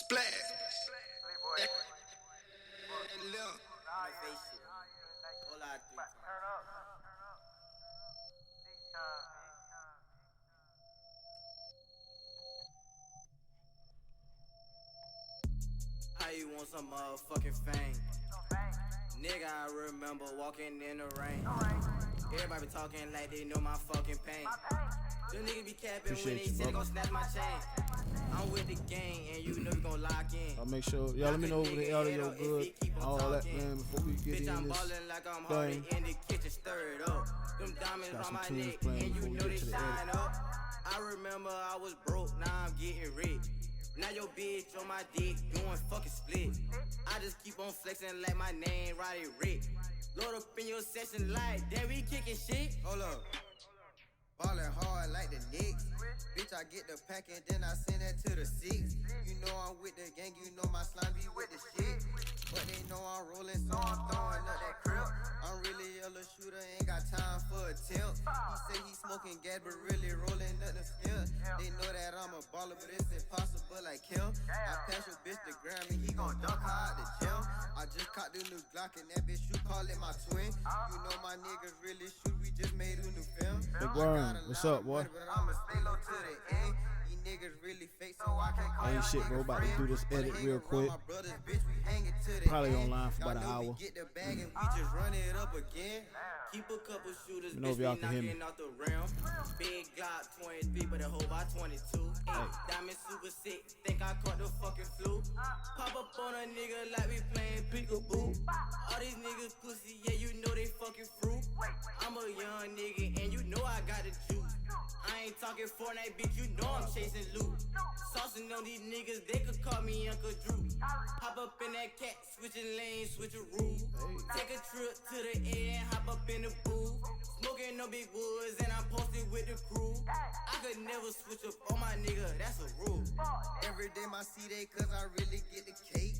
Splat. And look. Innovation. Whole lot of 3 times. How you want some motherfucking fame? Nigga, I remember walking in the rain. Everybody be talking like they know my fucking pain. Them niggas be capping when they say they gon' snatch my chain. I'm with the gang and you know we gon' lock in. I'll make sure y'all let me know over the audio good, all that, man, before we get Bitch, in I'm this ballin' like I'm Hardy in the kitchen, stir it up. Them diamonds got on some my tunes neck playing and you before we know get they to the shine edit. up. I remember I was broke, now I'm getting rich. Now your bitch on my dick doing fucking split. I just keep on flexing like my name Roddy Rick. Load up in your session like, damn, we kicking shit. Hold up. Ballin' hard like the Knicks. Bitch, I get the pack and then I send that to the six. You know I'm with the gang, you know my slime be with the shit. But they know I'm rolling, so I'm throwing up that crib. I'm really a little shooter, ain't got time for a tilt. He say he smoking gas, but really rolling up the skill. They know that I'm a baller, but it's impossible like him. I pass your bitch the gram and he gon' dunk her out the gym. I just caught the new Glock and that bitch, you call it my twin. You know my niggas really shoot, we just made a new film. Big Worm, what's up, boy? But I'ma stay low to the end. These niggas really fake, so I can't call Ain't y'all shit, bro. niggas About to do this friend. edit But hang real around quick. my brothers, bitch, we hang it to the Probably end. online for about an Y'all know hour. we get the bag and we just run it up again. Keep a couple shooters, Let me know if bitch, y'all be can hear me. knocking out the rim. Big Glock 23, but a whole by 22. Diamond super sick, think I caught the fucking flu. Pop up on a nigga like we playing peekaboo. All these niggas pussy, yeah, you know they fucking fruit. I'm a young nigga and you know I got the juice. I ain't talking Fortnite, bitch, you know I'm chasing loot. Saucing on these niggas, they could call me Uncle Drew. Hop up in that cat, switching lanes, switch a rule. Take a trip to the air and hop up in the booth. Smoking no big woods and I'm posted with the crew. I could never switch up on my nigga, that's a rule. Every day my C-Day cause I really get the cake.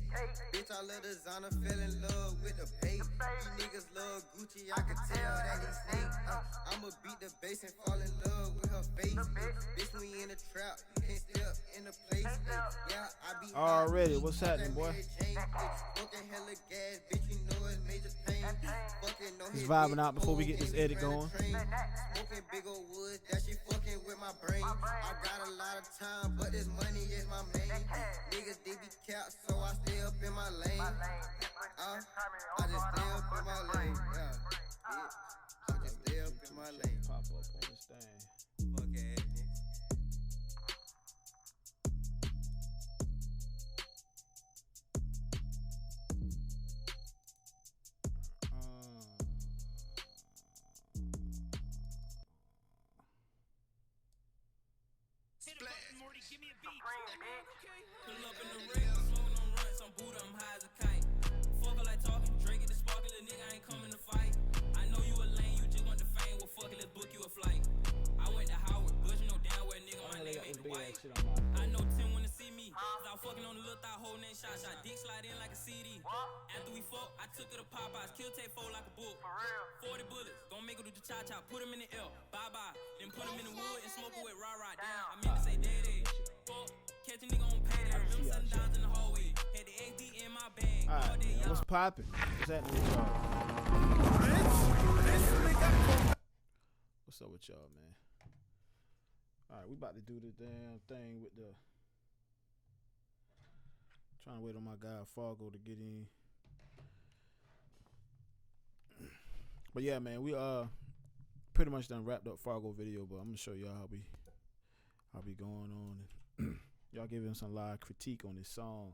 Bitch, I love designer, fell in love with the pay. These niggas love Gucci, I can tell that he snake. I'ma beat the bass and fall in love with her face. Bitch, we in the trap, you can't step in the place. Yeah, I be Already, what's happening, boy? Fucking hella gas, bitch, you know it's major pain. Fucking no Just hit, vibing bitch, out before we get this cold, edit going. Smoking big old wood, that shit fucking with my brain. I got a lot of time, but this money is my main. Niggas, they be capped, so I stay up in my lane. I just stay up in my lane. Yeah. I just stay up in my lane. Pop up on this thing. Fuck ass niggas. Morty, give me a beat. Pull up in the rig, I'm smoking on runs, I'm Buddha, I'm high as a kite. Fuck like talking, drinking the sparkle, little nigga, I ain't coming to fight. I know you a lane, you just want the fame, well fuck it, let's book you a flight. I went to Howard, Bush, no damn well nigga, my name ain't the white. I know Tim wanna see me, cause I was fucking on the little thigh, whole name shot, dick slide in like a CD. After we fuck, I took her to Popeyes, kill tape fold like a book. 40 bullets, gon' make her do the cha-cha, put him in the L, bye-bye. Then put him in the wood and smoke it with rah-rah, damn, I meant to say day-day. Fuck, catch a nigga on payday, remember sitting down in the hallway, had the AD in my bag, all day, Alright, what's poppin'? What's happening with y'all? What's up with y'all, man? Alright, we about to do the damn thing with the... Trying to wait on my guy Fargo to get in. But yeah, man, we pretty much done wrapped up Fargo video, but I'm gonna show y'all how we going on. And y'all give him some live critique on this song.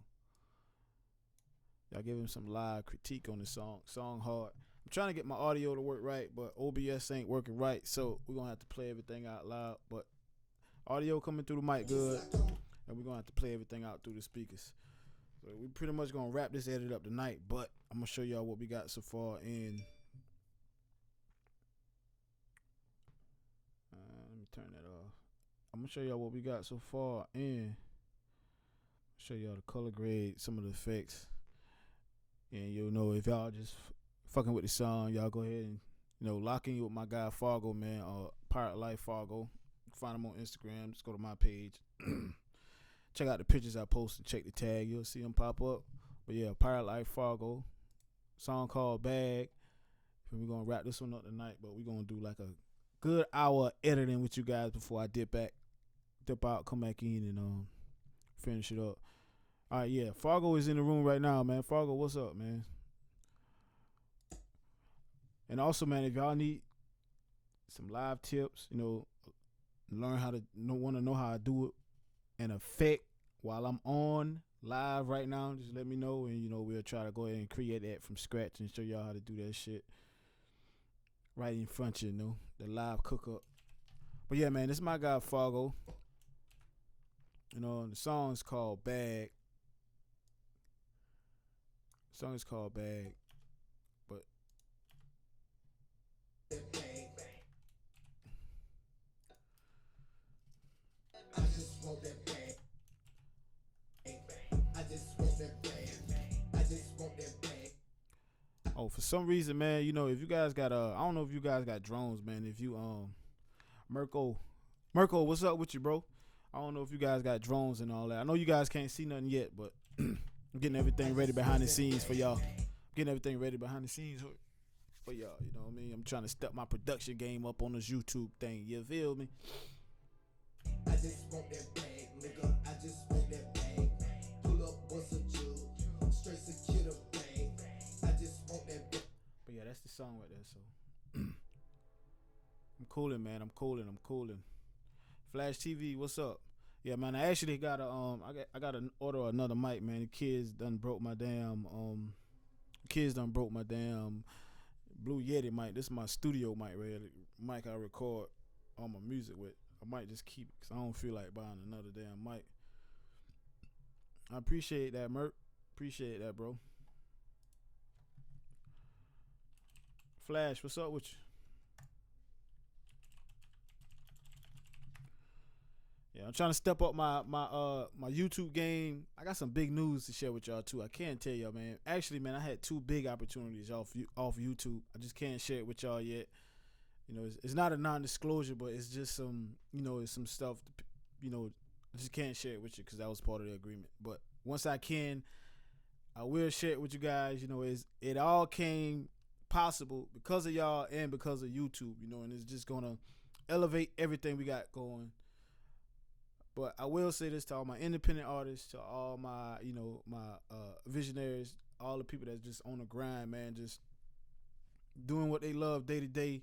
Y'all give him some live critique on this song. Song hard. I'm trying to get my audio to work right, but OBS ain't working right, so we're gonna have to play everything out loud. But audio coming through the mic good, and we're gonna have to play everything out through the speakers. So we pretty much gonna wrap this edit up tonight, but I'm gonna show y'all what we got so far in. Let me turn that off. I'm gonna show y'all what we got so far in. Show y'all the color grade, some of the effects, and you'll know if y'all just fucking with the song. Y'all go ahead and lock in with my guy Fargo, man, or Pirate Life Fargo. Find him on Instagram. Just go to my page. check out the pictures I posted. Check the tag. You'll see them pop up. But yeah, Pirate Life Fargo. Song called Bag. We're going to wrap this one up tonight, but we're going to do like a good hour editing with you guys before I dip out, come back in, and finish it up. All right, yeah. Fargo is in the room right now, man. Fargo, what's up, man? And also, man, if y'all need some live tips, learn how to want to know how I do it in effect while I'm on live right now, just let me know, and we'll try to go ahead and create that from scratch and show y'all how to do that shit right in front of you, the live cook up. But yeah, man, this is my guy Fargo. The song is called Bag. The song is called Bag. But I just want that bag. I just want that bag. I just want that bag. oh, for some reason, man, if you guys got I don't know if you guys got drones, man. If you Mirko, what's up with you, bro? I don't know if you guys got drones and all that. I know you guys can't see nothing yet, but I'm getting everything ready behind the scenes for y'all. Getting everything ready behind the scenes for y'all. You know what I mean? I'm trying to step my production game up on this YouTube thing. You feel me? I just want that bag, nigga. I just want that bag. Pull up, bust a jug. Straight secure the bag. I just want that bag. But yeah, that's the song right there. So I'm cooling, man. I'm cooling. Flash TV, what's up? Yeah, man. I actually got I got to order another mic, man. The kids done broke my damn Blue Yeti mic. This is my studio mic, right? Mic I record all my music with. I might just keep it because I don't feel like buying another damn mic. I appreciate that, Merc. Appreciate that, bro. Flash, what's up with you? Yeah, I'm trying to step up my YouTube game. I got some big news to share with y'all too. I can't tell y'all, man. Actually, man, I had 2 big opportunities off YouTube. I just can't share it with y'all yet. It's not a non-disclosure, but it's just some, it's some stuff, I just can't share it with you because that was part of the agreement. But once I can, I will share it with you guys. It all came possible because of y'all and because of YouTube, and it's just gonna elevate everything we got going. But I will say this to all my independent artists, to all my, my visionaries, all the people that's just on the grind, man, just doing what they love day to day.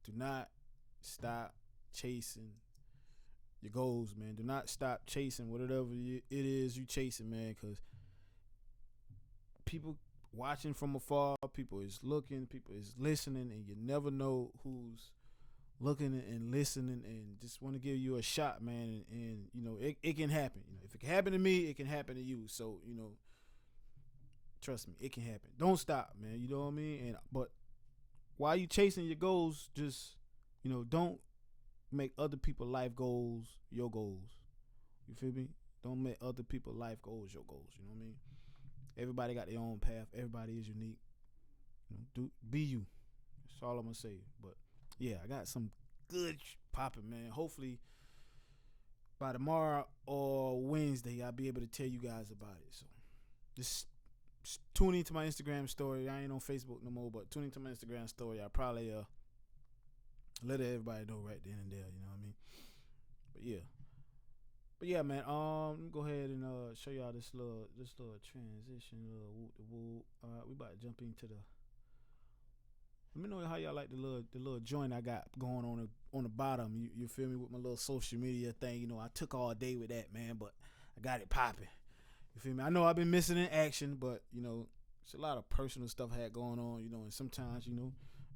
Do not stop chasing your goals, man. Do not stop chasing whatever it is you chasing, man, because people watching from afar, people is looking, people is listening, and you never know who's looking and listening and just want to give you a shot, man, and it can happen. If it can happen to me, it can happen to you. So, trust me, it can happen. Don't stop, man. You know what I mean? But while you chasing your goals, just, don't make other people's life goals your goals. You feel me? Don't make other people's life goals your goals. You know what I mean? Everybody got their own path. Everybody is unique. Be you. That's all I'm gonna say. But yeah, I got some good popping, man. Hopefully by tomorrow or Wednesday, I'll be able to tell you guys about it. So just tune into my Instagram story. I ain't on Facebook no more, but tune into my Instagram story. I'll probably let everybody know right then and there. You know what I mean? But yeah, man. Let me go ahead and show y'all this little transition, little whoop the whoop. All right, we about to jump into the. Let me know how y'all like the little joint I got going on the bottom. You feel me, with my little social media thing. I took all day with that, man, but I got it popping. You feel me? I know I've been missing in action, but it's a lot of personal stuff I had going on. And sometimes you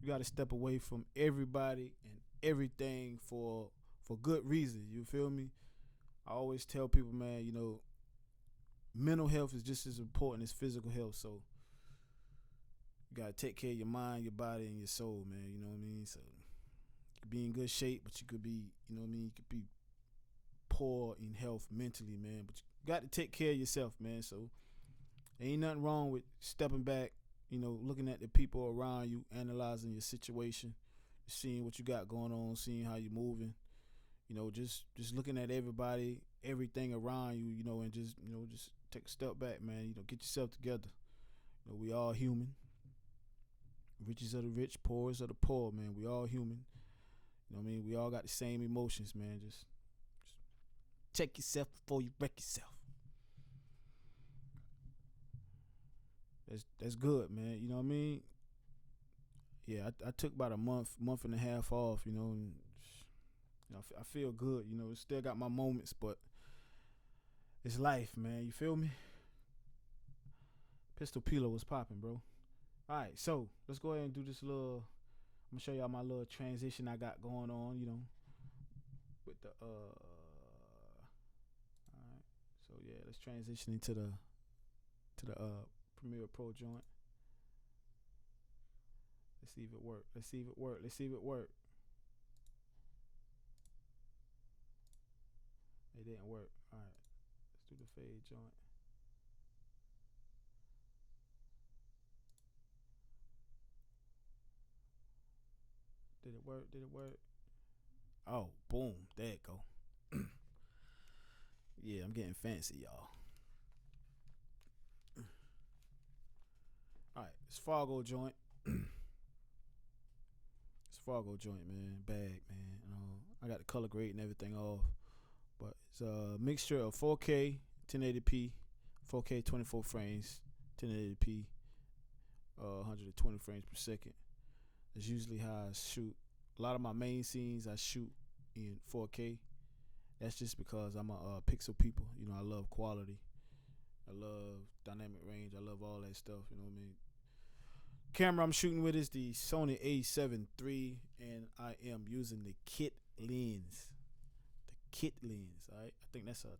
got to step away from everybody and everything for good reason. You feel me? I always tell people, man, mental health is just as important as physical health. So you gotta take care of your mind, your body, and your soul, man. You know what I mean? So you could be in good shape, but you could be, you could be poor in health mentally, man. But you got to take care of yourself, man. So ain't nothing wrong with stepping back, looking at the people around you, analyzing your situation, seeing what you got going on, seeing how you're moving. Just looking at everybody everything around you, you know, and just, you know, just take a step back, man. You know, get yourself together. You know, we all human. Riches of the rich, poorest of the poor, man. We all human. You know what I mean? We all got the same emotions, man. Just check yourself before you wreck yourself. That's good, man. You know what I mean? Yeah, I took about a month and a half off, you know, and you know, I feel good, you know. Still got my moments, but it's life, man. You feel me? Pistol Pilo was popping, bro. All right, so let's go ahead and do this little. I'm gonna show y'all my little transition I got going on, you know, with the All right, so yeah, let's transition into the Premiere Pro joint. Let's see if it work. Let's see if it work. Let's see if it work. It didn't work. All right, let's do the fade joint. Did it work? Did it work? Oh, boom. There it go. Yeah, I'm getting fancy, y'all. All right, it's Fargo joint. It's Fargo joint, man. Bag, man. I got the color grade and everything off. But it's a mixture of 4K, 1080p, 4K 24 frames, 1080p, 120 frames per second. That's usually how I shoot. A lot of my main scenes I shoot in 4K. That's just because I'm a pixel people. You know, I love quality. I love dynamic range. I love all that stuff. You know what I mean? Camera I'm shooting with is the Sony A7 III, and I am using the kit lens. The kit lens, all right? I think that's a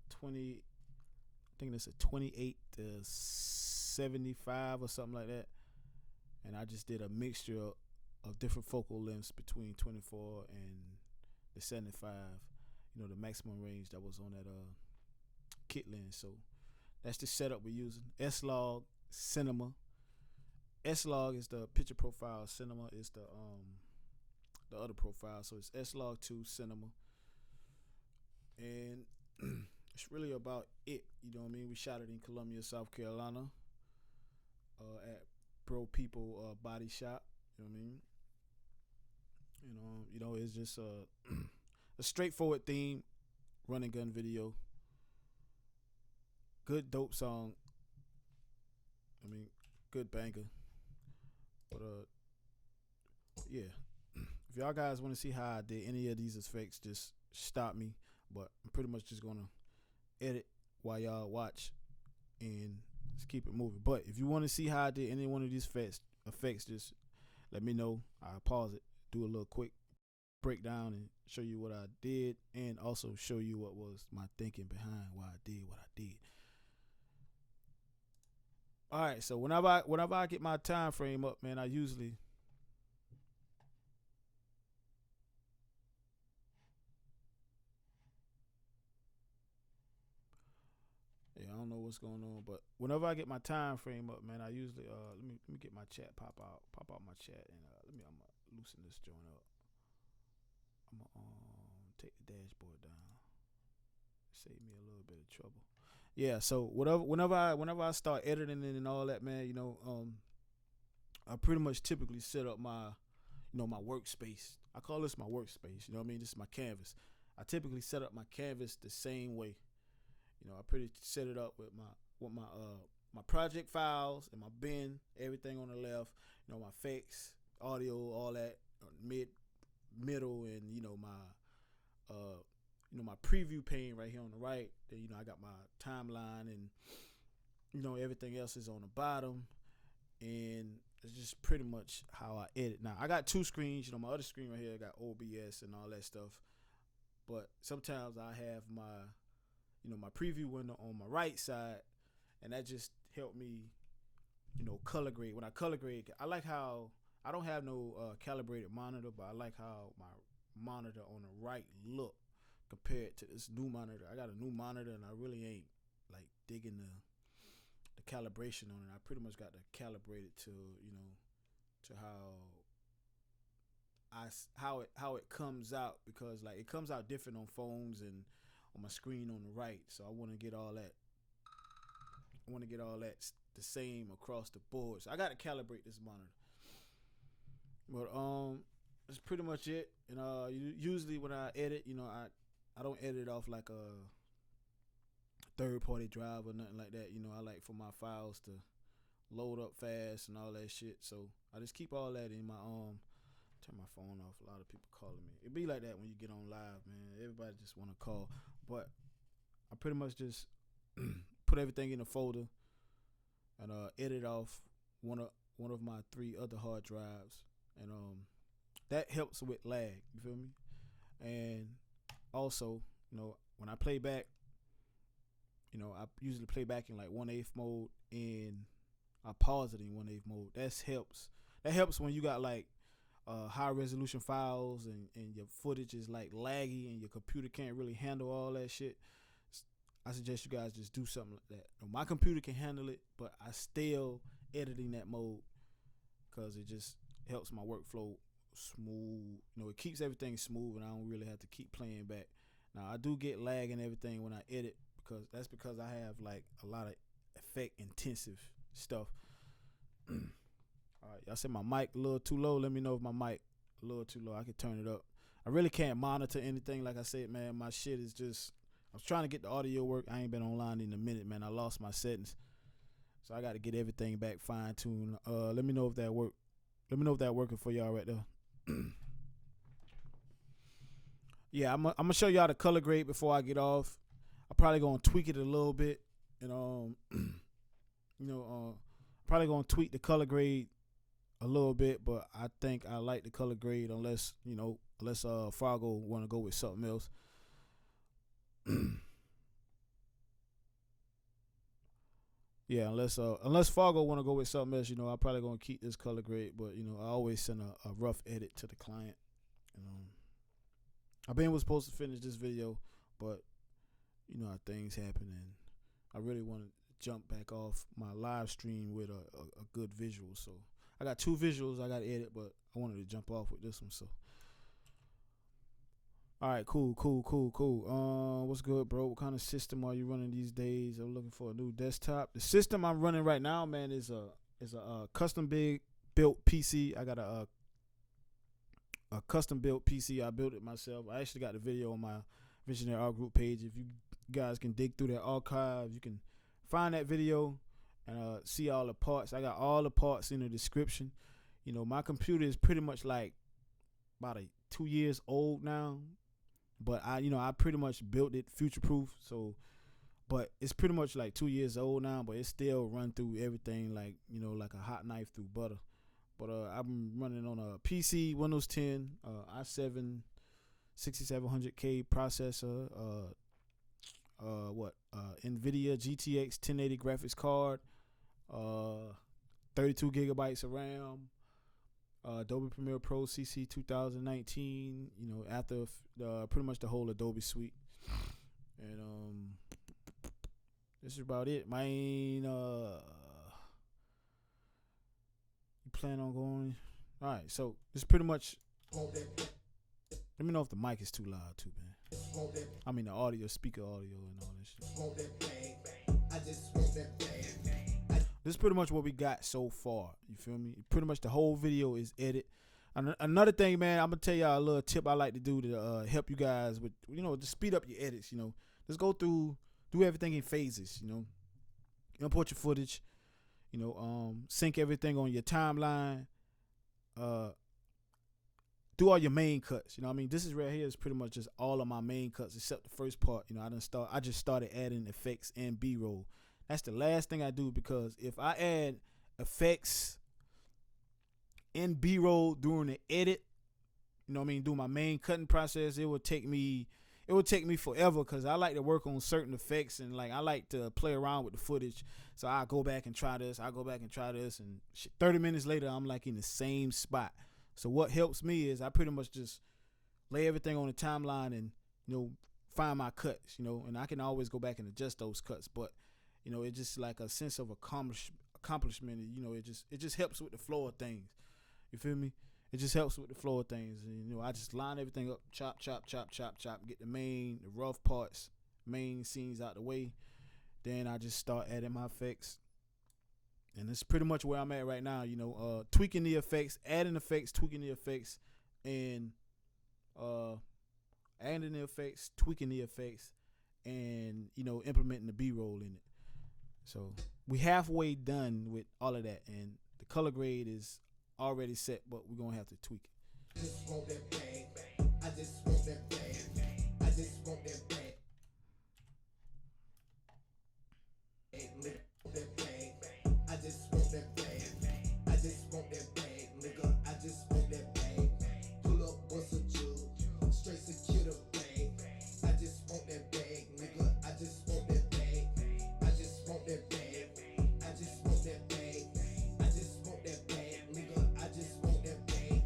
28 to 75 or something like that. And I just did a mixture of different focal lengths between 24 and the 75. You know, the maximum range that was on that kit lens. So that's the setup we're using. S-Log Cinema. S-Log is the picture profile. Cinema is the other profile. So it's S-Log 2 Cinema. And it's really about it. You know what I mean? We shot it in Columbia, South Carolina, at Bro People Body Shop. You know what I mean? You know, it's just a straightforward theme, run and gun video. Good dope song. I mean, good banger. But yeah. If y'all guys want to see how I did any of these effects, just stop me. But I'm pretty much just gonna edit while y'all watch and just keep it moving. But if you want to see how I did any one of these effects, just let me know. I'll pause it, do a little quick breakdown, and show you what I did, and also show you what was my thinking behind why I did what I did. All right, so whenever I get my time frame up, man, I usually I don't know what's going on, but whenever I get my time frame up, man, I usually let me get my chat pop out my chat, and I'm gonna loosen this joint up. I'm gonna take the dashboard down, save me a little bit of trouble. Yeah, so whenever I start editing it and all that, man, you know, I pretty much typically set up my workspace. I call this my workspace. You know what I mean? This is my canvas. I typically set up my canvas the same way. You know, I pretty set it up with my project files and my bin, everything on the left. You know, my effects, audio, all that, middle, and my preview pane right here on the right. Then I got my timeline, and everything else is on the bottom, and it's just pretty much how I edit. Now I got two screens. My other screen right here I got OBS and all that stuff, but sometimes I have my preview window on my right side, and that just helped me, color grade. When I color grade, I like how I don't have no calibrated monitor, but I like how my monitor on the right look compared to this new monitor. I got a new monitor, and I really ain't like digging the calibration on it. I pretty much got to calibrate it to to how it comes out, because like it comes out different on phones and on my screen on the right. So I want to get all that. The same across the board. So I got to calibrate this monitor. But that's pretty much it. And usually when I edit, I don't edit off like a third party drive or nothing like that. I like for my files to load up fast and all that shit. So I just keep all that in my turn my phone off. A lot of people calling me. It be like that when you get on live, man. Everybody just want to call. But I pretty much just put everything in a folder and edit off one of my 3 other hard drives, and that helps with lag. You feel me? And also, when I play back, I usually play back in like 1/8 mode, and I pause it in 1/8 mode. That helps when you got like high resolution files and your footage is like laggy and your computer can't really handle all that shit. I suggest you guys just do something like that. My computer can handle it, but I still edit in that mode because it just helps my workflow smooth. It keeps everything smooth, and I don't really have to keep playing back. Now I do get lag and everything when I edit because I have like a lot of effect intensive stuff. All right, y'all said my mic a little too low. Let me know if my mic a little too low. I can turn it up. I really can't monitor anything. Like I said, man, my shit is just. I was trying to get the audio work. I ain't been online in a minute, man. I lost my settings, so I got to get everything back fine tuned. Let me know if that work. Let me know if that working for y'all right there. Yeah, I'm gonna show y'all the color grade before I get off. I'm probably gonna tweak it a little bit, and probably gonna tweak the color grade a little bit. But I think I like the color grade unless Fargo want to go with something else. Yeah, unless Fargo want to go with something else, I'm probably gonna keep this color grade. But I always send a rough edit to the client. I was supposed to finish this video, but how things happen, and I really want to jump back off my live stream with a good visual. So I got 2 visuals I got to edit, but I wanted to jump off with this one. So. All right, cool. What's good, bro? What kind of system are you running these days? I'm looking for a new desktop. The system I'm running right now, man, is a custom built PC. I got a custom built PC. I built it myself. I actually got the video on my Visionary Art Group page. If you guys can dig through that archive, you can find that video and see all the parts. I got all the parts in the description. My computer is pretty much like about 2 years old now. But I pretty much built it future proof. So, but it's pretty much like 2 years old now, but it still run through everything like a hot knife through butter. But I'm running on a PC, Windows 10, i7 6700K processor, NVIDIA GTX 1080 graphics card, 32 gigabytes of RAM. Adobe Premiere Pro CC 2019, after pretty much the whole Adobe suite. And this is about it. You plan on going? All right, so this is pretty much. Let me know if the mic is too loud too, man. I mean the audio, speaker audio and all that shit. This is pretty much what we got so far. You feel me? Pretty much the whole video is edit. Another thing, man, I'm gonna tell y'all a little tip I like to do to help you guys with, to speed up your edits. Just go through, do everything in phases. Import your footage. Sync everything on your timeline. Do all your main cuts. This is right here is pretty much just all of my main cuts except the first part. I just started adding effects and B-roll. That's the last thing I do, because if I add effects in B-roll during the edit, do my main cutting process, it would take me forever, because I like to work on certain effects and I like to play around with the footage. So I go back and try this, and 30 minutes later I'm like in the same spot. So what helps me is I pretty much just lay everything on the timeline and find my cuts, and I can always go back and adjust those cuts. But it's just like a sense of accomplishment. It just helps with the flow of things. You feel me? It just helps with the flow of things. And, I just line everything up, chop, get the rough parts main scenes out the way. Then I just start adding my effects. And it's pretty much where I'm at right now, you know, tweaking the effects, adding effects, tweaking the effects, and adding the effects, tweaking the effects, and, you know, implementing the B-roll in it. So we halfway done with all of that, and the color grade is already set, but we're going to have to tweak it. I just want that bag. I just want that bag. I just want that bag. That bag. I just want that bag. I just want that bag, nigga. I just want that bag. Pull up, bust a jug, straight secure the bag. I just want that bag, nigga. I just want that bag. I just want that bag. I just want that bag. I just want that bag, nigga. I just want that bag.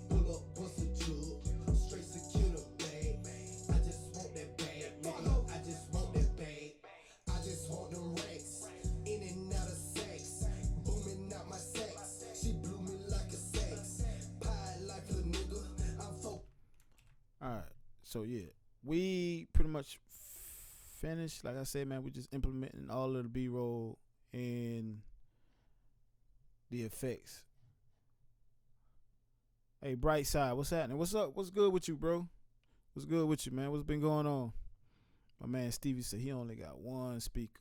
Pull up, bust a jug, straight secure the bag. I just want that bag, nigga. I just want that bag. I just want them racks, in and out of sex, booming out my sex. She blew me like a sex, pie like a nigga. I'm focused. All right. So, yeah, we pretty much finished. Like I said, man, we just implementing all of the B-roll and the effects. Hey, Bright Side, what's happening? What's up? What's good with you, bro? What's good with you, man? What's been going on? My man Stevie said he only got one speaker.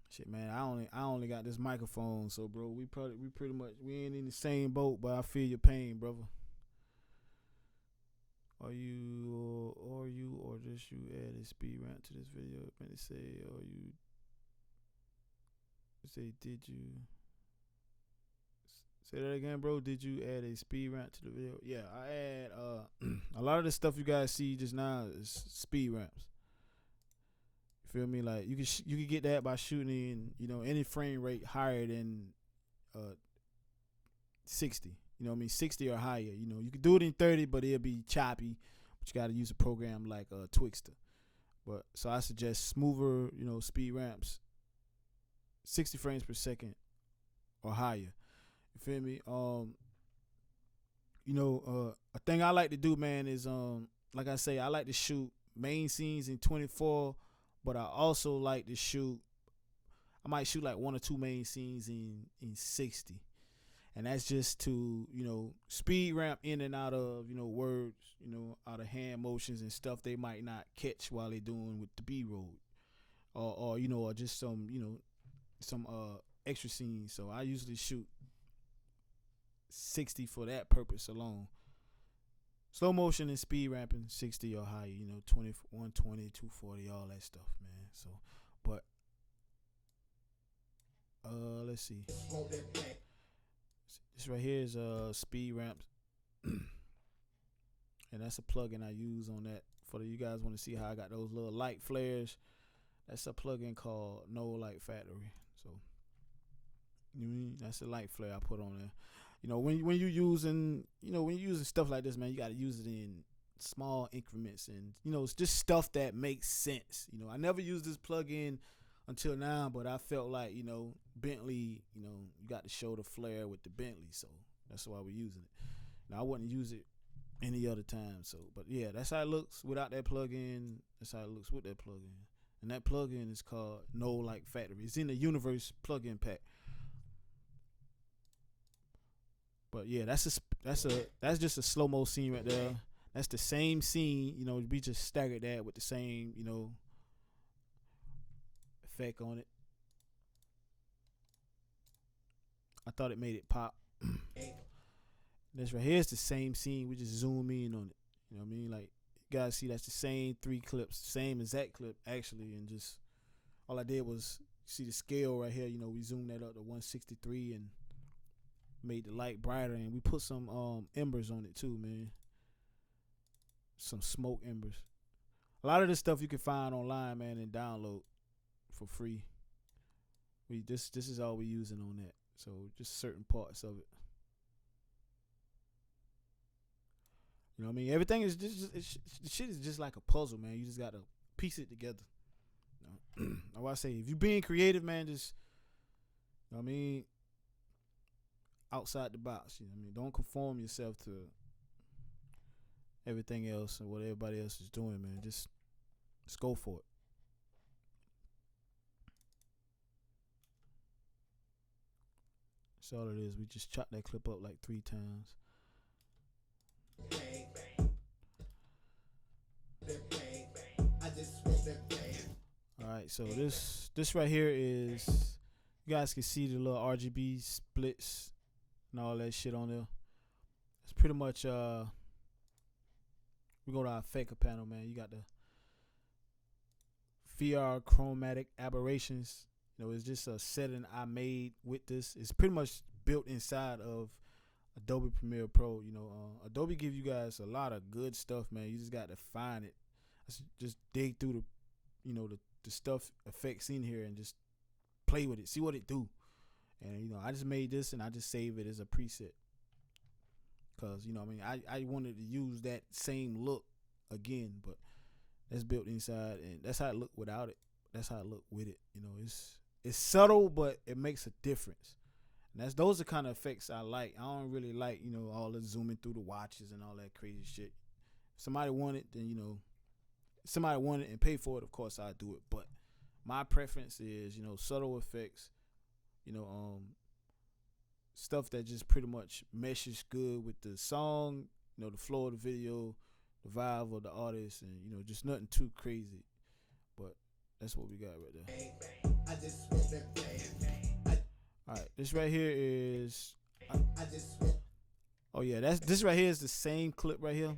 Shit, man, I only got this microphone, so bro, we pretty much we ain't in the same boat, but I feel your pain, brother. Or just you add a speed ramp to this video? Man, they say, or you say, did you say that again, bro? Did you add a speed ramp to the video? Yeah, I add a lot of the stuff you guys see just now is speed ramps. You feel me? Like you can get that by shooting in, you know, any frame rate higher than 60. You know what I mean? 60 or higher. You know, you can do it in 30, but it'll be choppy. But you got to use a program like Twixtor. But so I suggest smoother, you know, speed ramps, 60 frames per second or higher. You feel me? You know, a thing I like to do, man, is like I say, I like to shoot main scenes in 24, but I also like to shoot. I might shoot like one or two main scenes in 60. And that's just to, you know, speed ramp in and out of, you know, words, you know, out of hand motions and stuff they might not catch while they're doing with the B-roll. Or you know, or just some, you know, some extra scenes. So I usually shoot 60 for that purpose alone. Slow motion and speed ramping 60 or higher, you know, 20, 120, 240, all that stuff, man. So, but let's see. This right here is speed ramps, and that's a plugin I use on that. For you guys want to see how I got those little light flares, that's a plugin called No Light Factory. So that's a light flare I put on there. You know, when you're using, you know, when you're using stuff like this, man, you got to use it in small increments, and you know, it's just stuff that makes sense. You know, I never used this plugin until now, but I felt like, you know, Bentley, you know, you got to show the flare with the Bentley, so that's why we're using it. Now I wouldn't use it any other time, so, but yeah, that's how it looks without that plugin. That's how it looks with that plugin, and that plugin is called No Light Factory. It's in the Universe plugin pack. But yeah, that's just a slow mo scene right there. That's the same scene, you know. We just staggered that with the same, you know, effect on it. I thought it made it pop. This right here is the same scene. We just zoom in on it. You know what I mean? Like, you guys see that's the same 3 clips, same exact clip actually, and just all I did was see the scale right here. You know, we zoomed that up to 163 and made the light brighter, and we put some embers on it too, man. Some smoke embers. A lot of this stuff you can find online, man, and download for free. This is all we using on that. So just certain parts of it. You know what I mean? Everything is just the shit is just like a puzzle, man. You just gotta piece it together. You know? That's why I say, if you being creative, man, just, you know what I mean, outside the box. You know what I mean? Don't conform yourself to everything else and what everybody else is doing, man. Just go for it. That's all it is. We just chopped that clip up like 3 times. Alright, so this right here is, you guys can see the little RGB splits and all that shit on there. It's pretty much we go to our faker panel, man. You got the VR chromatic aberrations. You know, it's just a setting I made with this. It's pretty much built inside of Adobe Premiere Pro. You know, Adobe give you guys a lot of good stuff, man. You just got to find it. Just dig through the, you know, the stuff effects in here and just play with it, see what it do. And you know, I just made this and I just save it as a preset, cause you know, I mean, I wanted to use that same look again, but that's built inside, and that's how it look without it. That's how it look with it. You know, it's subtle, but it makes a difference. And those are kind of effects I like. I don't really like, you know, all the zooming through the watches and all that crazy shit. If somebody want it, then, you know, somebody want it and pay for it, of course I do it. But my preference is, you know, subtle effects, you know, stuff that just pretty much meshes good with the song, you know, the flow of the video, the vibe of the artist, and you know, just nothing too crazy. But that's what we got right there. All right, this right here is. Oh yeah, this right here is the same clip right here,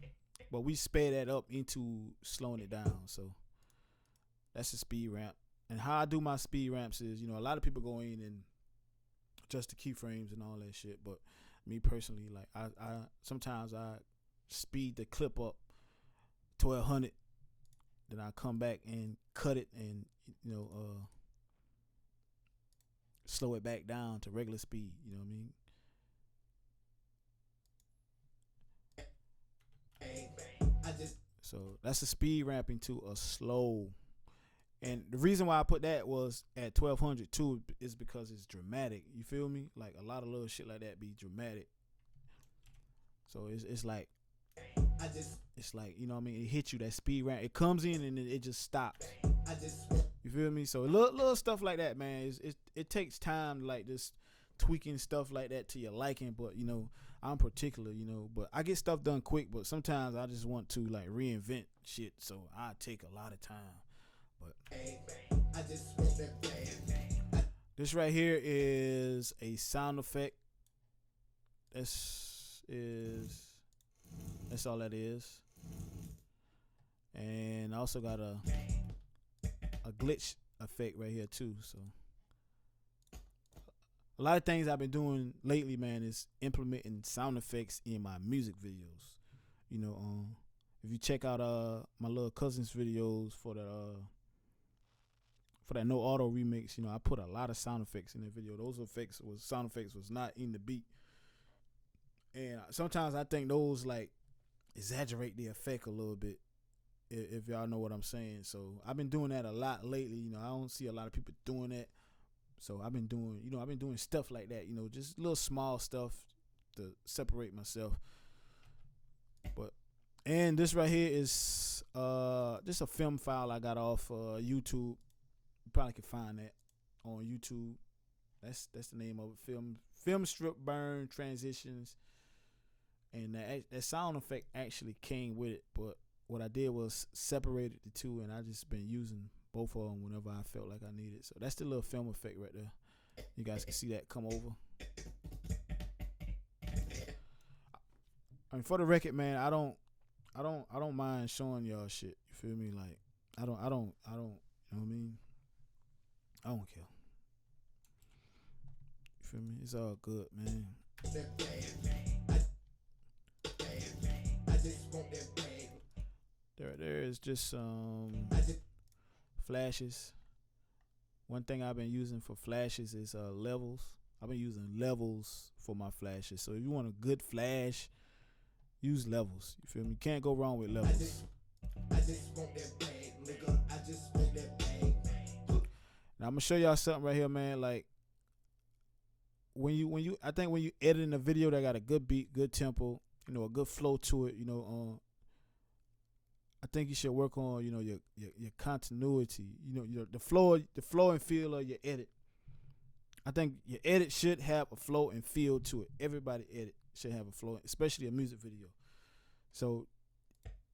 but we sped that up into slowing it down. So that's the speed ramp. And how I do my speed ramps is, you know, a lot of people go in and adjust the keyframes and all that shit. But me personally, like I sometimes I speed the clip up to 100, then I come back and cut it and, you know, slow it back down to regular speed. You know what I mean? So that's the speed ramping to a slow. And the reason why I put that was at 1200 too is because it's dramatic. You feel me? Like a lot of little shit like that be dramatic. So it's like, you know what I mean? It hits you, that speed ramp. It comes in and it just stops. You feel me? So little stuff like that, man. It takes time, like this tweaking stuff like that to your liking. But you know, I'm particular, you know. But I get stuff done quick. But sometimes I just want to like reinvent shit. So I take a lot of time. But this right here is a sound effect. That's all that is. And I also got a glitch effect right here too. So a lot of things I've been doing lately, man, is implementing sound effects in my music videos. You know, if you check out my little cousin's videos for that No Auto remix, you know, I put a lot of sound effects in the video. Those sound effects was not in the beat. And sometimes I think those like exaggerate the effect a little bit, if y'all know what I'm saying. So I've been doing that a lot lately. You know, I don't see a lot of people doing that. So I've been doing stuff like that, you know, just little small stuff to separate myself. And this right here is just a film file I got off YouTube. You probably can find that on YouTube. That's the name of it. Film strip burn transitions. And that sound effect actually came with it, but what I did was separated the two, and I just been using both of them whenever I felt like I needed. So that's the little film effect right there. You guys can see that come over. I mean, for the record, man, I don't mind showing y'all shit. You feel me? Like I don't. You know what I mean? I don't care. You feel me? It's all good, man. There is just some flashes. One thing I've been using for flashes is levels. I've been using levels for my flashes. So if you want a good flash, use levels. You feel me? Can't go wrong with levels. Now I'm gonna show y'all something right here, man. Like when you editing a video that got a good beat, good tempo, you know, a good flow to it, you know, I think you should work on, you know, your continuity, you know, the flow and feel of your edit. I think your edit should have a flow and feel to it. Everybody edit should have a flow, especially a music video. So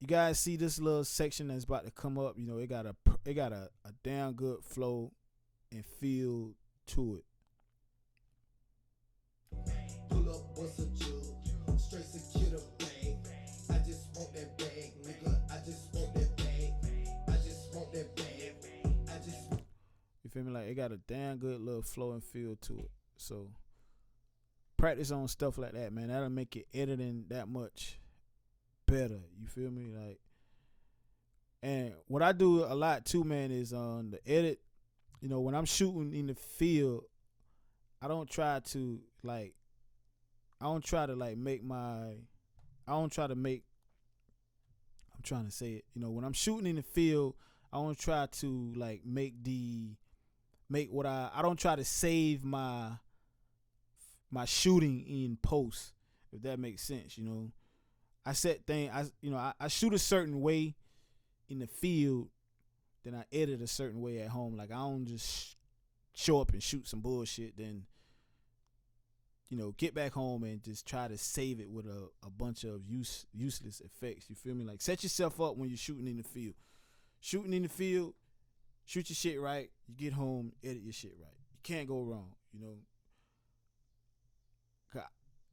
you guys see this little section that's about to come up, you know, it got a damn good flow and feel to it. Pull up, what's a jewel? Straight secure the bag. I just want that bag, nigga. I just want that bag. I just want that bag. I just. You feel me? Like, it got a damn good little flow and feel to it. So practice on stuff like that, man. That'll make your editing that much better. You feel me? Like, and what I do a lot too, man, is on the edit. You know, when I'm shooting in the field, I don't try to make I'm trying to say it. You know, when I'm shooting in the field, I don't try to like I don't try to save my shooting in post, if that makes sense. You know, I shoot a certain way in the field, then I edit a certain way at home. Like, I don't just show up and shoot some bullshit, then, you know, get back home and just try to save it with a bunch of useless effects. You feel me? Like, set yourself up when you're shooting in the field. Shooting in the field, shoot your shit right. You get home, edit your shit right. You can't go wrong, you know.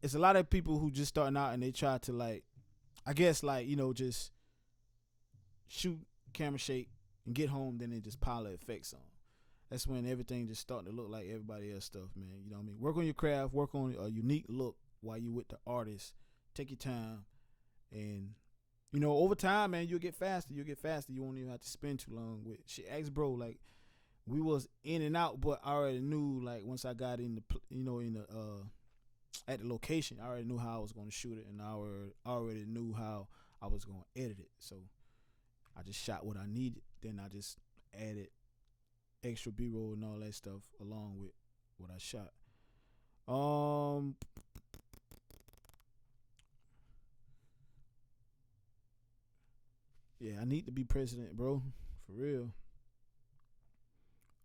It's a lot of people who just starting out and they try to, like, I guess, like, you know, just shoot, camera shake, and get home, then they just pile of effects on. That's when everything just starting to look like everybody else stuff, man. You know what I mean? Work on your craft, work on a unique look while you with the artist. Take your time, and, you know, over time, man, you'll get faster. You won't even have to spend too long with shit. Ask bro, like, we was in and out, but I already knew, like, once I got in at the location, I already knew how I was going to shoot it, and I already knew how I was going to edit it. So I just shot what I needed. Then I just added extra B-roll and all that stuff along with what I shot. Yeah, I need to be president, bro. For real.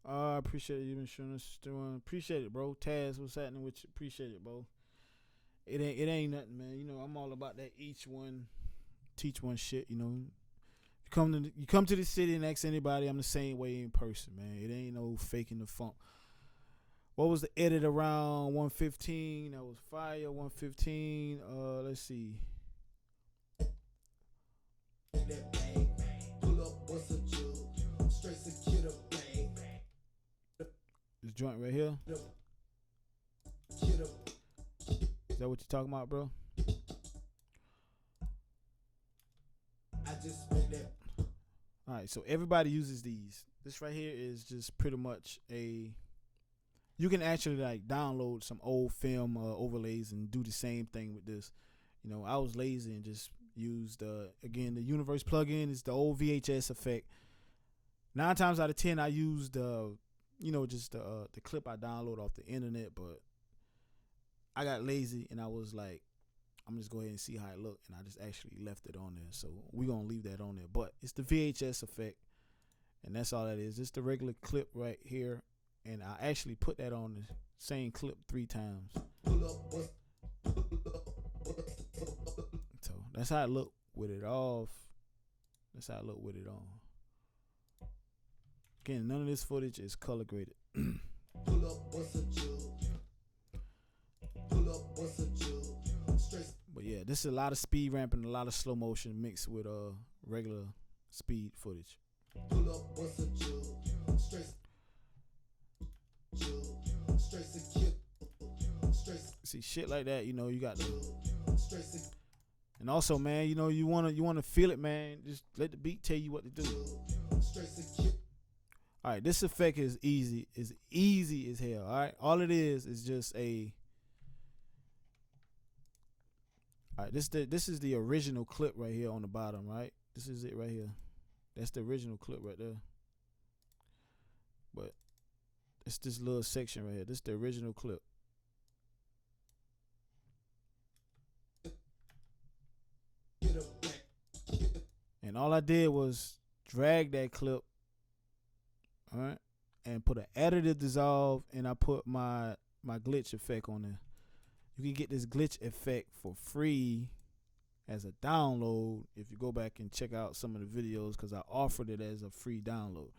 I appreciate you been showing us doing. Appreciate it, bro. Taz, what's happening with you? Appreciate it, bro. It ain't nothing, man. You know, I'm all about that each one, teach one shit, you know. You come to the city and ask anybody, I'm the same way in person, man. It ain't no faking the funk. What was the edit around 115? That was fire. 115. Let's see. That bag. Pull up, what's a jewel? Straight secure the bag. This joint right here. Is that what you're talking about, bro? I just want that. All right, so everybody uses these. This right here is just pretty much you can actually like download some old film overlays and do the same thing with this. You know, I was lazy and just used again, the Universe plugin is the old VHS effect. 9 times out of 10 I used just the clip I download off the internet, but I got lazy and I was like, I'm just go ahead and see how it look, and I just actually left it on there. So we're gonna leave that on there. But it's the VHS effect, and that's all that is. It's the regular clip right here, and I actually put that on the same clip 3 times. So that's how it look with it off. That's how it look with it on. Again, none of this footage is color graded. Pull up, what's a jewel? Pull up, what's a jewel? Straight. But yeah, this is a lot of speed ramping, a lot of slow motion mixed with regular speed footage. Pull up, what's a jewel? Straight. Straight secure. Straight. See shit like that, you know, you got to. Straight. And also, man, you know, you wanna feel it, man. Just let the beat tell you what to do. Straight secure. All right, this effect is easy as hell. All right, all it is just a. All right, this is the original clip right here on the bottom, right? This is it right here. That's the original clip right there. But it's this little section right here. This is the original clip. And all I did was drag that clip, all right, and put an additive dissolve, and I put my glitch effect on there. You can get this glitch effect for free as a download if you go back and check out some of the videos, because I offered it as a free download.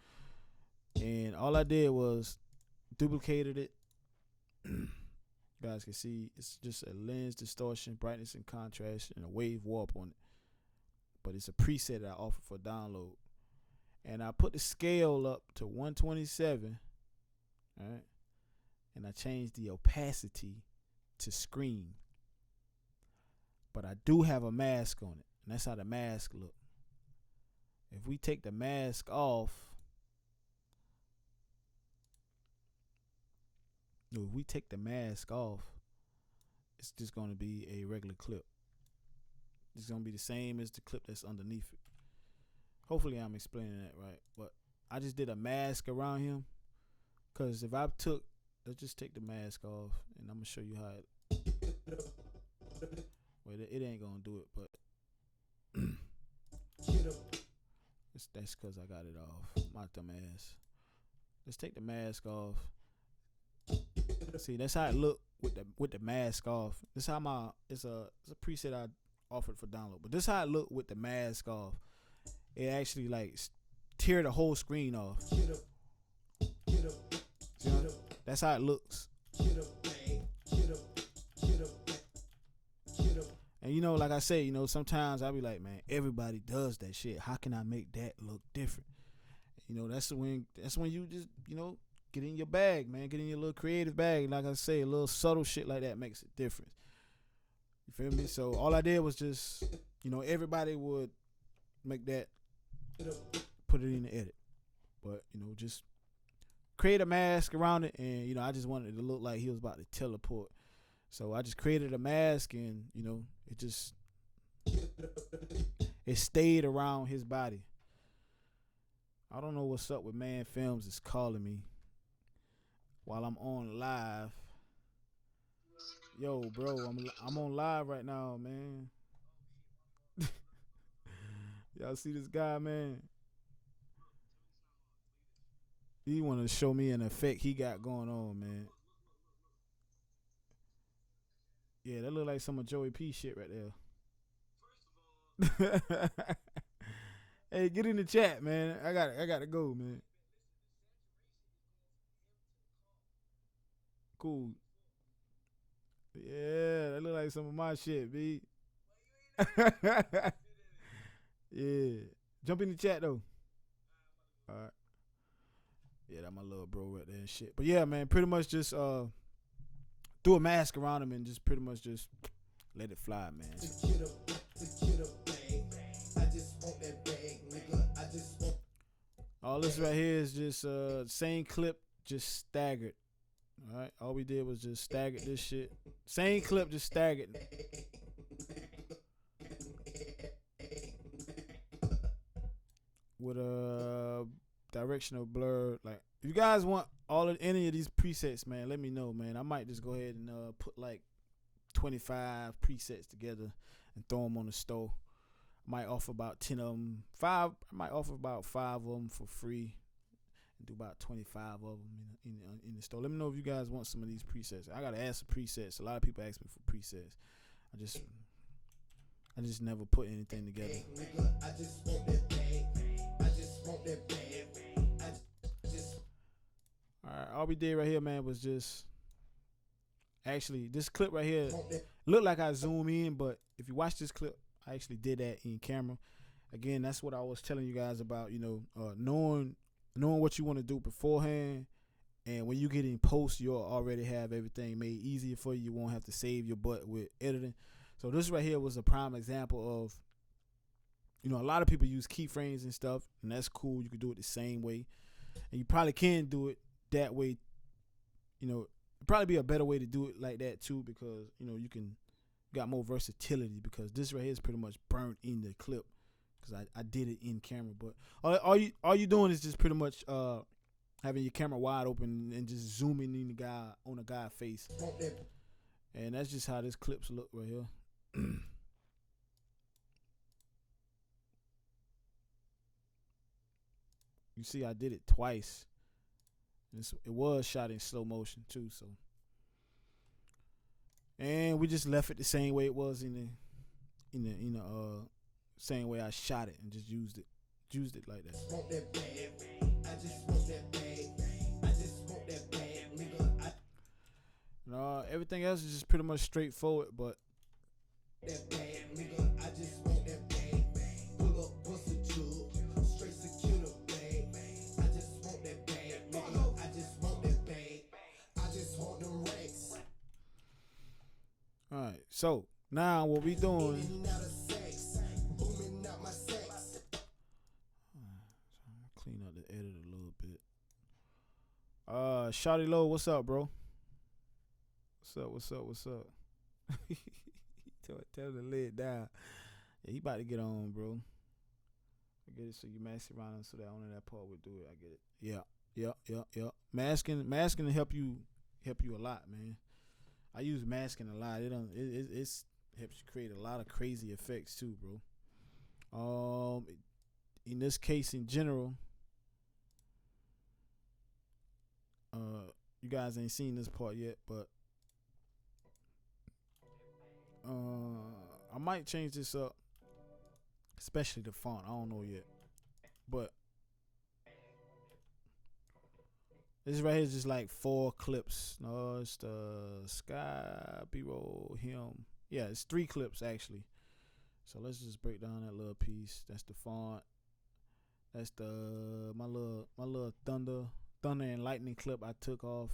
And all I did was duplicated it. You guys can see it's just a lens distortion, brightness and contrast, and a wave warp on it. But it's a preset that I offer for download. And I put the scale up to 127, all right, and I changed the opacity to screen. But I do have a mask on it, and that's how the mask look. If we take the mask off, it's just going to be a regular clip. It's going to be the same as the clip that's underneath it. Hopefully I'm explaining that right. But I just did a mask around him, because if let's just take the mask off, and I'm going to show you how it, well, it ain't going to do it, but that's because I got it off. My dumb ass. Let's take the mask off. See, that's how it look with the mask off. This how it's a preset I offered for download. But this how it look with the mask off. It actually like tear the whole screen off. See, that's how it looks. And you know, like I say, you know, sometimes I'll be like, man, everybody does that shit. How can I make that look different? You know, that's when you just, you know, get in your bag, man. Get in your little creative bag. Like I say, a little subtle shit like that makes a difference. You feel me? So all I did was just, you know, everybody would make that, put it in the edit. But, you know, just create a mask around it. And, you know, I just wanted it to look like he was about to teleport. So I just created a mask, and, you know, it stayed around his body. I don't know what's up with Man Films is calling me while I'm on live. Yo, bro, I'm on live right now, man. Y'all see this guy, man? He want to show me an effect he got going on, man. Yeah, that look like some of Joey P shit right there. Hey, get in the chat, man. I got to go, man. Cool. Yeah, that look like some of my shit, B. Yeah. Jump in the chat, though. All right. Yeah, that my little bro right there and shit. But yeah, man, pretty much just do a mask around him and just pretty much just let it fly, man. All this right here is just same clip, just staggered. All right, all we did was just staggered this shit. Same clip, just staggered. With a directional blur. Like, if you guys want any of these presets, man, let me know, man. I might just go ahead and put like 25 presets together and throw them on the store. Might offer about 10 of them. I might offer about 5 of them for free. And do about 25 of them in the store. Let me know if you guys want some of these presets. I gotta add some presets. A lot of people ask me for presets. I just never put anything together. Alright, all we did right here, man, was just actually this clip right here looked like I zoom in, but if you watch this clip, I actually did that in camera. Again, that's what I was telling you guys about, you know, knowing what you want to do beforehand, and when you get in post, you'll already have everything made easier for you. You won't have to save your butt with editing. So this right here was a prime example of, you know, a lot of people use keyframes and stuff, and that's cool. You can do it the same way, and you probably can do it that way. You know, it'd probably be a better way to do it like that too, because, you know, you got more versatility, because this right here is pretty much burnt in the clip because I did it in camera. But all you doing is just pretty much having your camera wide open and just zooming in on the guy's face, and that's just how this clips look right here. you see I did it twice. It was shot in slow motion too, so. And we just left it the same way it was in the same way I shot it, and just used it like that. Want that bag. I just want that bag. I just want that bag, nigga. No, everything else is just pretty much straightforward, but That bag, nigga. I just want that bag. Pull up, bust a jug. Straight secure the bag. I just want that bag, nigga. I just want that bag. I just want them racks. all right. So now what we doing? In and out of sex. Booming out my sex. Clean up the edit a little bit. Shawty Low, what's up, bro? What's up? Tell the lid down. Yeah, he about to get on, bro. I get it. So you mask around him so that only that part would do it. I get it. Yeah. Masking to help you a lot, man. I use masking a lot. It's helps you create a lot of crazy effects too, bro. In this case, in general, you guys ain't seen this part yet, but I might change this up, especially the font. I don't know yet, but this right here is just like 4 clips. No, it's the Sky, B-roll, him. Yeah, it's 3 clips actually. So let's just break down that little piece. That's the font. That's the my little thunder and lightning clip I took off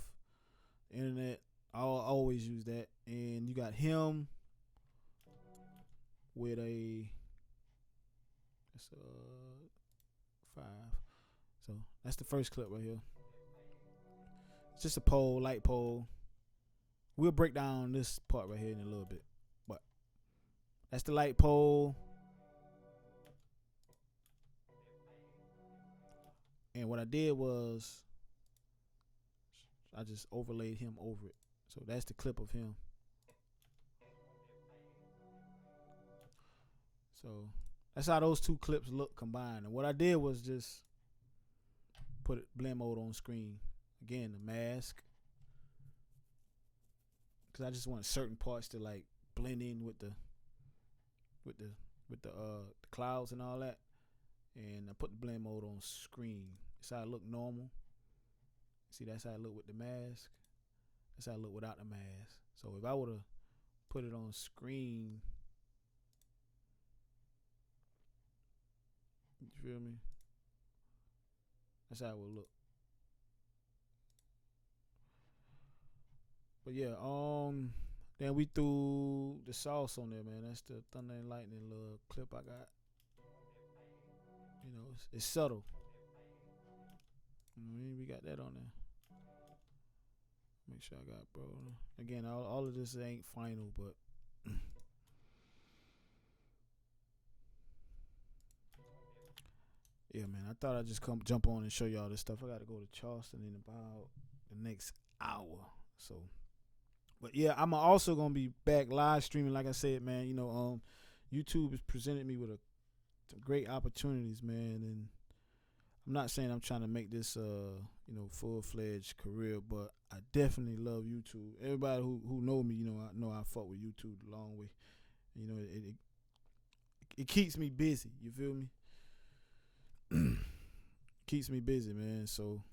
the internet. I'll always use that. And you got him with a 5. So that's the first clip right here. It's just a pole, light pole. We'll break down this part right here in a little bit. But that's the light pole. And what I did was I just overlaid him over it. So that's the clip of him. So that's how those 2 clips look combined. And what I did was just put blend mode on screen. Again, the mask. Cause I just want certain parts to like blend in with the clouds and all that. And I put the blend mode on screen. That's how it look normal. See, that's how it look with the mask. That's how it look without the mask. So if I would have put it on screen, you feel me? That's how it would look. But yeah, then we threw the sauce on there, man. That's the Thunder and Lightning little clip I got. You know, it's subtle. We got that on there. Make sure I got, bro. Again, all of this ain't final, but yeah, man. I thought I'd just jump on and show y'all this stuff. I got to go to Charleston in about the next hour. So, but yeah, I'm also gonna be back live streaming. Like I said, man. You know, YouTube has presented me with some great opportunities, man, and I'm not saying I'm trying to make this full-fledged career, but I definitely love YouTube. Everybody who know me, I know I fuck with YouTube the long way. You know, it keeps me busy, you feel me? Keeps me busy, man. So,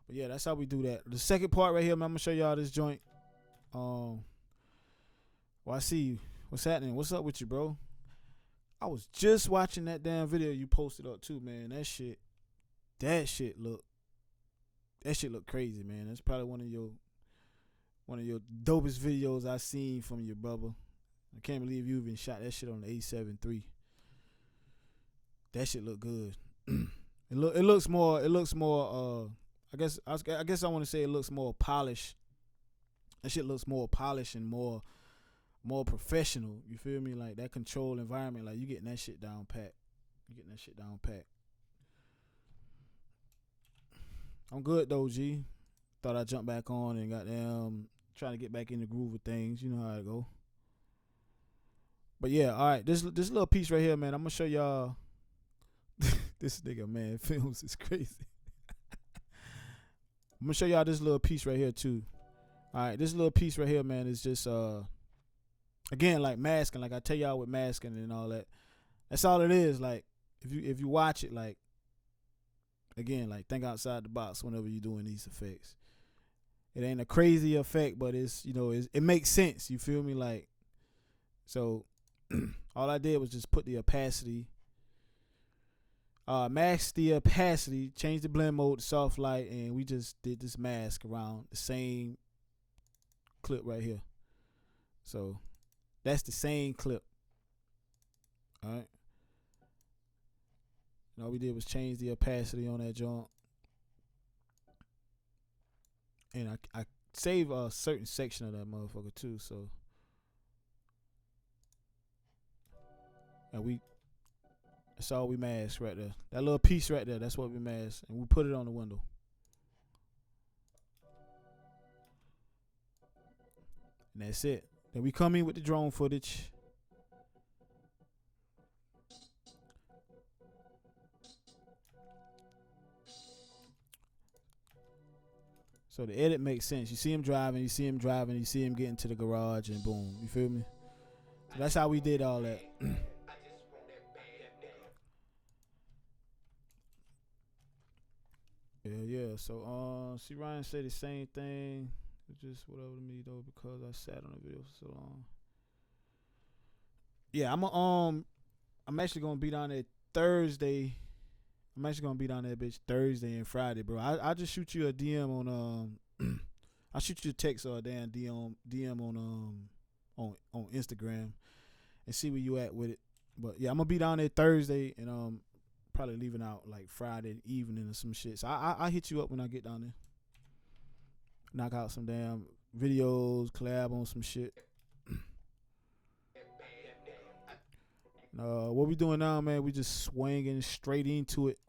but yeah, that's how we do that. The second part right here, man, I'm gonna show y'all this joint. Well, I see you. What's happening? What's up with you, bro? I was just watching that damn video you posted up too, man. That shit look crazy, man. That's probably one of your dopest videos I seen from you, brother. I can't believe you even shot that shit on the A7 III. That shit look good. It looks more I guess I want to say it looks more polished. That shit looks more polished and more professional. You feel me? Like that control environment, like you getting that shit down pat. I'm good though, G. Thought I'd jump back on and goddamn trying to get back in the groove of things. You know how it go. But yeah, all right. This little piece right here, man. I'm gonna show y'all This nigga, man, films is crazy. I'm gonna show y'all this little piece right here too. All right, this little piece right here, man, is just again like masking. Like I tell y'all with masking and all that. That's all it is. Like if you watch it, like again, like think outside the box whenever you're doing these effects. It ain't a crazy effect, but it's it makes sense. You feel me? Like so, all I did was just put the opacity. Mask the opacity, change the blend mode to soft light, and we just did this mask around the same clip right here. So that's the same clip. Alright. And all we did was change the opacity on that joint. And I save a certain section of that motherfucker too, so and that's all we masked right there. That little piece right there, that's what we masked. And we put it on the window. And that's it. Then we come in with the drone footage. So the edit makes sense. You see him driving, you see him getting to the garage, and boom. You feel me? So that's how we did all that. Yeah. So see Ryan say the same thing. It's just whatever to me though, because I sat on the video for so long. Yeah, I'm actually gonna be down there Thursday. I'm actually gonna be down there bitch Thursday and Friday, bro. I just shoot you a DM on I shoot you a text or a damn DM on Instagram and see where you at with it. But yeah, I'm gonna be down there Thursday and probably leaving out like Friday evening or some shit. So I hit you up when I get down there. Knock out some damn videos, collab on some shit. What we doing now, man? We just swinging straight into it.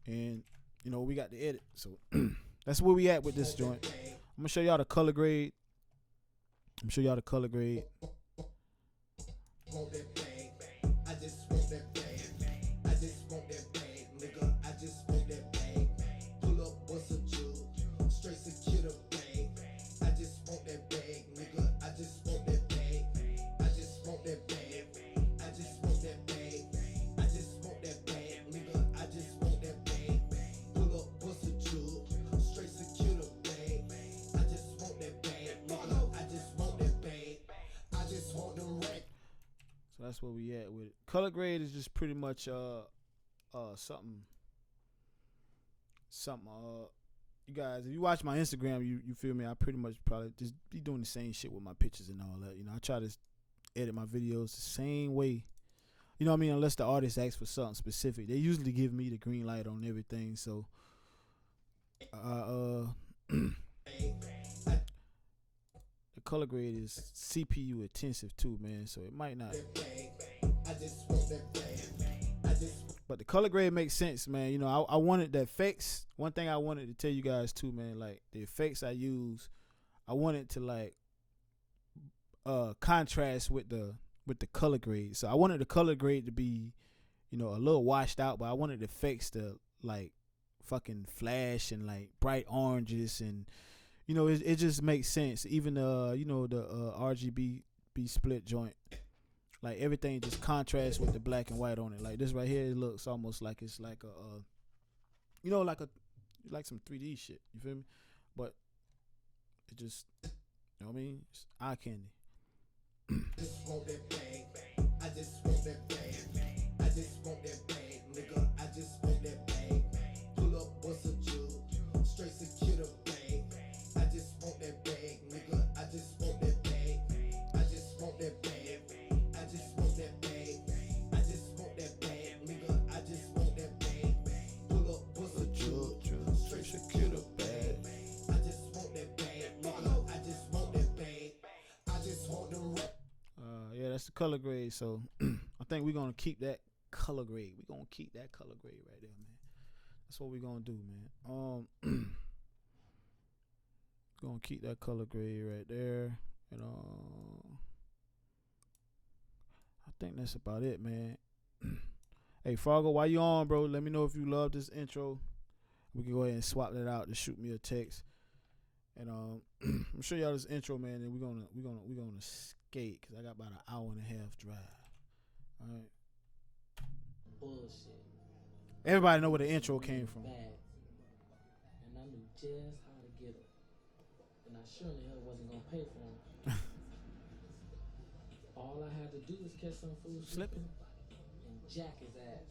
And we got the edit. So that's where we at with this joint. I'm gonna show y'all the color grade. I just want that bag. I just want that bag, nigga. I just want that bag. Pull up, bust a jug, straight secure the bag. I just want that bag, nigga. I just want that bag. I just want that bag. I just want that bag. I just want that bag, nigga. I just want that bag. Pull up, bust a jug, straight secure the bag. I just want that bag, nigga. I just want that bag. I just want the rack. So that's where we at with it. Color grade is just pretty much something you guys, if you watch my Instagram, you feel me, I pretty much probably just be doing the same shit with my pictures and all that. I try to edit my videos the same way. You know what I mean? Unless the artist asks for something specific. They usually give me the green light on everything, so the color grade is CPU intensive too, man, so it might not. But the color grade makes sense, man. I wanted the effects. One thing I wanted to tell you guys too, man, like the effects I use, I wanted to like contrast with the color grade. So I wanted the color grade to be, a little washed out, but I wanted the effects to like fucking flash and like bright oranges and it just makes sense. Even the RGB split joint. Like everything just contrasts with the black and white on it. Like this right here, it looks almost like it's like like some 3D shit. You feel me? But it just, what I mean? It's eye candy. I just want that bag. I just want that bag. I just want that bag, nigga. I just want that bag. Pull up, bust a jug, straight secure the bag. I just want that bag, nigga. I just want that bag. I just want that bag. I just want that bag. I just want that bag, nigga. I just want that bag. Pull up, bust a jug, straight secure the bag. I just want that bag, nigga. I just want that bag. I just want the rap. Yeah, that's the color grade. So I think we're gonna keep that color grade. We're gonna keep that color grade right there, man. That's what we're gonna do, man. Gonna keep that color grade right there. And I think that's about it, man. Hey, Fargo, while you on, bro, let me know if you love this intro. We can go ahead and swap that out. Just shoot me a text, and I'm show y'all this intro, man. And we're gonna skate because I got about an hour and a half drive. All right. Bullshit. Everybody know where the intro came from. Bad. And I knew just how to get them. And I surely hell wasn't gonna pay for them. All I had to do was catch some food Slipping. and jack his ass.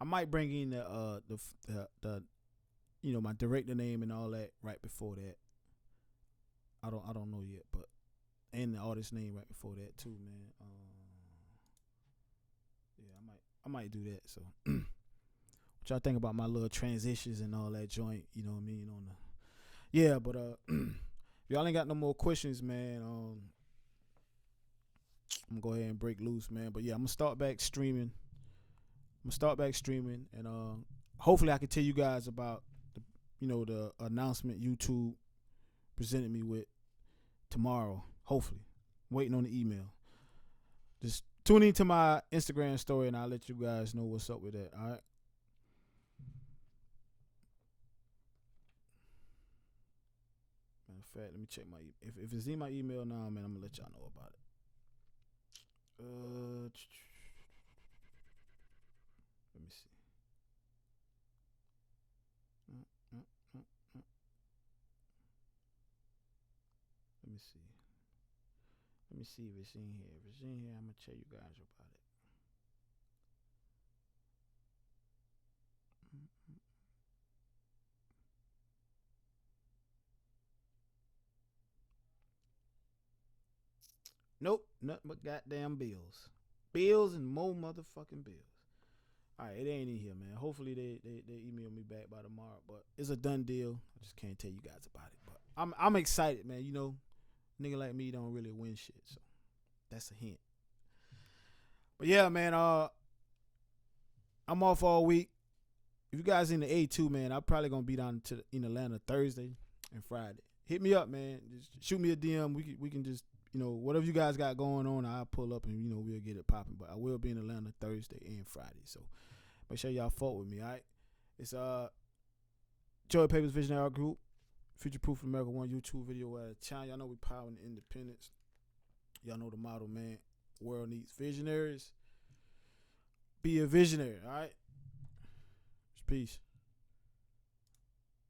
I might bring in the my director name and all that right before that. I don't know yet, but and the artist name right before that too, man. Yeah, I might do that. So, what y'all think about my little transitions and all that joint? You know what I mean? But y'all ain't got no more questions, man. I'm gonna go ahead and break loose, man. But yeah, I'm gonna start back streaming. And hopefully I can tell you guys about the announcement YouTube presented me with tomorrow. Hopefully, waiting on the email. Just tune into my Instagram story and I'll let you guys know what's up with that. All right. Matter of fact, let me check my if it's in my email now, man. I'm gonna let y'all know about it. Let me see. Let me see if it's in here. If it's in here, I'm gonna tell you guys about it. Nope, nothing but goddamn bills. Bills and more motherfucking bills. All right, it ain't in here, man. Hopefully they email me back by tomorrow, but it's a done deal. I just can't tell you guys about it, but I'm excited, man. You know, nigga like me don't really win shit, so that's a hint. But yeah, man, I'm off all week. If you guys in the A2, man, I'm probably gonna be down in Atlanta Thursday and Friday. Hit me up, man. Just shoot me a DM. We can just whatever you guys got going on, I'll pull up and we'll get it popping. But I will be in Atlanta Thursday and Friday, so make sure y'all fought with me. All right, it's Joey Papers Visionary Group, Future Proof America 1 YouTube video at a time. Y'all know we powering independence. Y'all know the motto, man. World needs visionaries. Be a visionary. All right. Peace.